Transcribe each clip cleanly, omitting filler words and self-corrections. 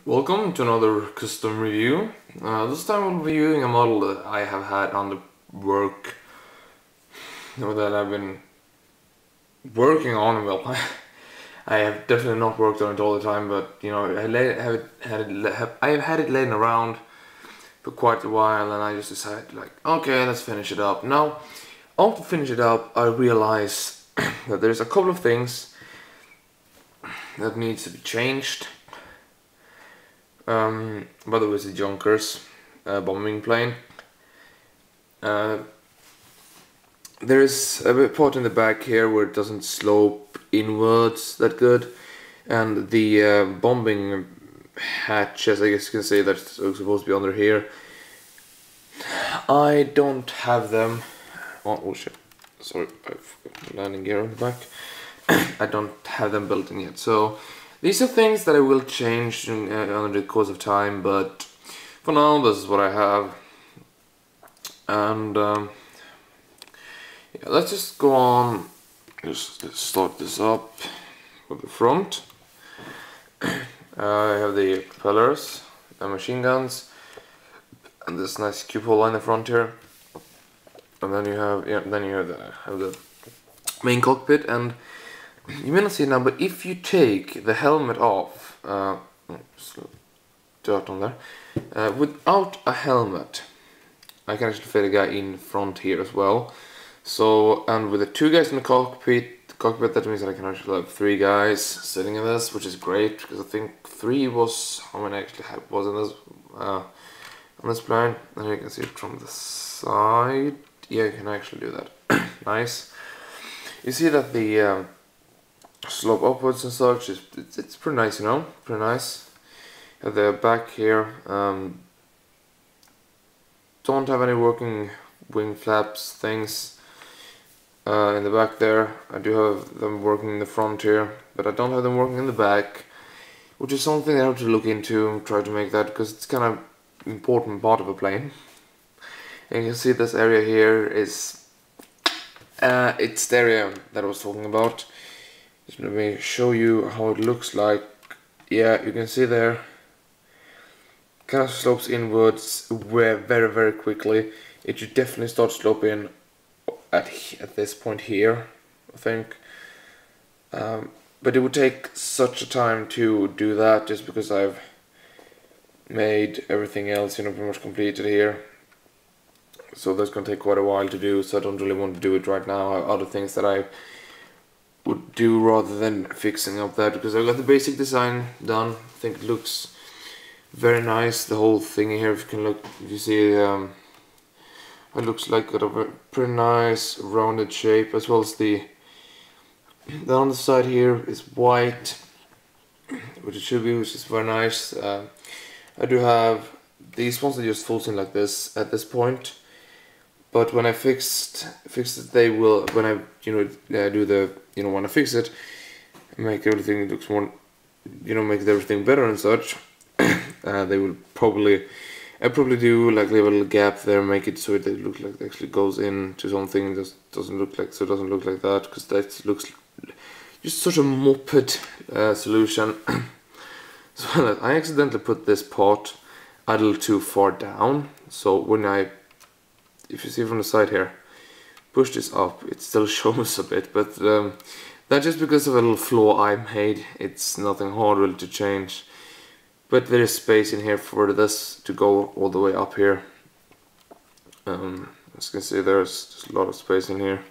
Welcome to another custom review. This time we'll be reviewing a model that I have had on the work, or that I've been working on. Well, I have definitely not worked on it all the time, but you know, I have had it laying around for quite a while, and I just decided, like, okay, let's finish it up. Now, after finish it up, I realize that there's a couple of things that needs to be changed. By the way, it's a Junkers bombing plane. There is a bit part in the back here where it doesn't slope inwards that good, and the bombing hatches, I guess you can say, that's supposed to be under here. I don't have them. Oh shit! Sorry, I've got landing gear on the back. I don't have them built in yet, so. These are things that I will change under the course of time, but for now this is what I have. And yeah, let's just go on, let's start this up with the front. I have the propellers, the machine guns, and this nice cupola in the front here. And then you have, have the main cockpit, and you may not see it now, but if you take the helmet off, dirt on there, without a helmet, I can actually fit a guy in front here as well. So, and with the two guys in the cockpit, that means that I can actually have 3 guys sitting in this, which is great, because I think 3 was how many I actually was in this, on this plane. And you can see it from the side. Yeah, you can actually do that. Nice. You see that the slope upwards and such, it's pretty nice, you know, pretty nice. At the back here, don't have any working wing flaps things in the back there. I do have them working in the front here, but I don't have them working in the back, which is something I have to look into and try to make that, because it's kind of important part of a plane. And you can see this area here is it's the area that I was talking about. Just let me show you how it looks like. Yeah, you can see there, kind of slopes inwards very quickly. It should definitely start sloping at this point here, I think. But it would take such a time to do that, just because I've made everything else, you know, pretty much completed here. So that's going to take quite a while to do, so I don't really want to do it right now. I have other things that I would do rather than fixing up that, because I got the basic design done. I think it looks very nice, the whole thing here. If you can look, if you see, it looks like got a pretty nice rounded shape, as well as the underside here is white, which it should be, which is very nice. I do have these ones that just folds in like this at this point. But when I fixed it, they will, when I do the, when I fix it, make everything looks more, make everything better and such. They will probably, I probably do like leave a little gap there, make it so it looks like it actually goes into something. Just doesn't look like, so it doesn't look like that, because that looks just such a moped solution. So I accidentally put this part a little too far down. So when if you see from the side here, push this up, it still shows a bit, but that's just because of a little flaw I made. It's nothing hard really to change, but there is space in here for this to go all the way up here. As you can see, there's just a lot of space in here,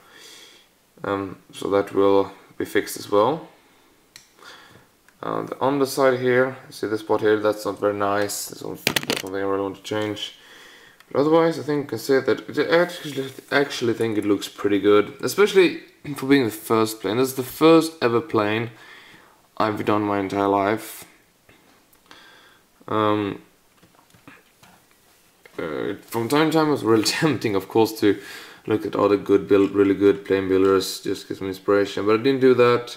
so that will be fixed as well. And on the side here, you see this part here, that's not very nice. That's something I really want to change. But otherwise, I think I can say that I actually think it looks pretty good, especially for being the first plane. This is the first ever plane I've done my entire life. From time to time, it was really tempting, of course, to look at other really good plane builders, just get some inspiration. But I didn't do that.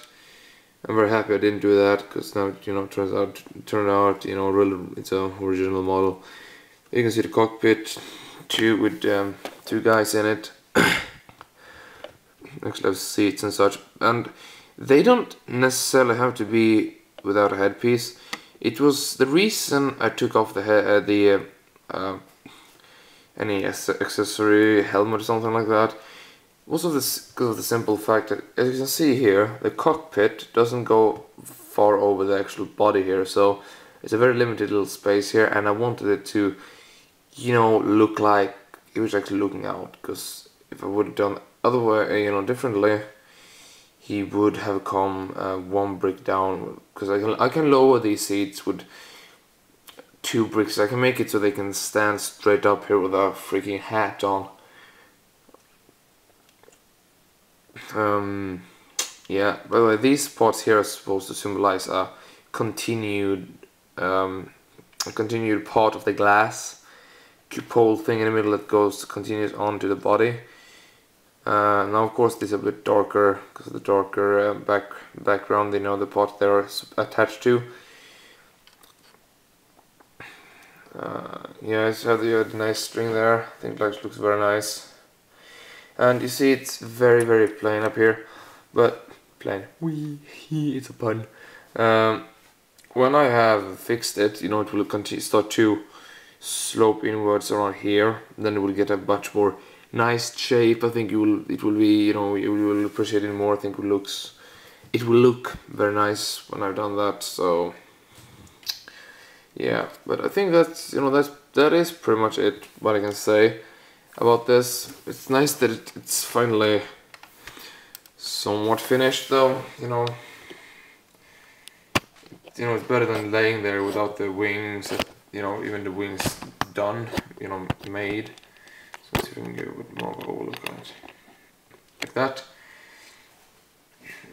I'm very happy I didn't do that, because now turned out really, it's an original model. You can see the cockpit with 2 guys in it. Actually have seats and such, and they don't necessarily have to be without a headpiece. It was the reason I took off any accessory, helmet or something like that. Also, because of the simple fact that, as you can see here, the cockpit doesn't go far over the actual body here, so it's a very limited little space here, and I wanted it to, you know, look like it was actually looking out. Because if I would have done other way, you know, differently, he would have come one brick down. Because I can lower these seats with 2 bricks. I can make it so they can stand straight up here with a freaking hat on. Yeah, by the way, these spots here are supposed to symbolize a continued part of the glass pole thing in the middle that continues on to the body. Now, of course, this is a bit darker because of the darker background. You know, the part they're attached to. Yeah, it's had a nice string there. I think that looks very nice. And you see, it's very, very plain up here, but plain. It's a pun. When I have fixed it, you know, it will start to slope inwards around here. Then it will get a much more nice shape. I think it will be, you know, you will appreciate it more. I think it will look very nice when I've done that. So yeah, but I think that's, you know, that is pretty much it. What I can say about this. It's nice that it's finally somewhat finished, though. You know, it's better than laying there without the wings. You know, even the wings done, you know, made. So let's see if we can get a bit more of a look on it, like that.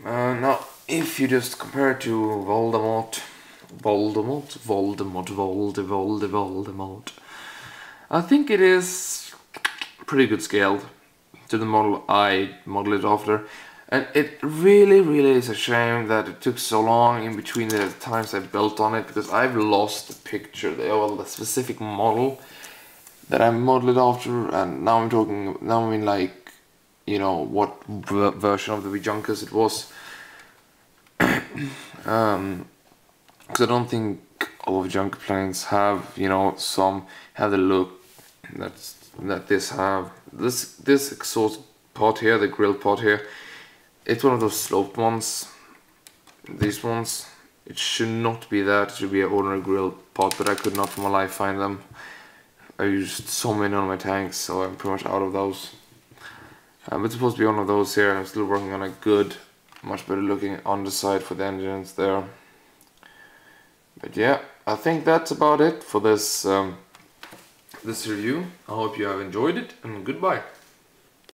Now, if you just compare it to Voldemort, I think it is pretty good scaled to the model I modeled it after, and it really is a shame that it took so long in between the times I built on it, because I've lost the picture, the specific model that I modeled it after, and now I mean like, you know, what version of the Junkers it was. Because I don't think all of Junker planes have, you know, some have the look that this have. This exhaust part here, the grill part here, it's one of those sloped ones. These ones, it should not be that. It should be an ordinary grill part, but I could not for my life find them. I used so many on my tanks, so I'm pretty much out of those. But it's supposed to be one of those here, and I'm still working on a good, much better looking underside for the engines there. But yeah, I think that's about it for this this review. I hope you have enjoyed it, and goodbye.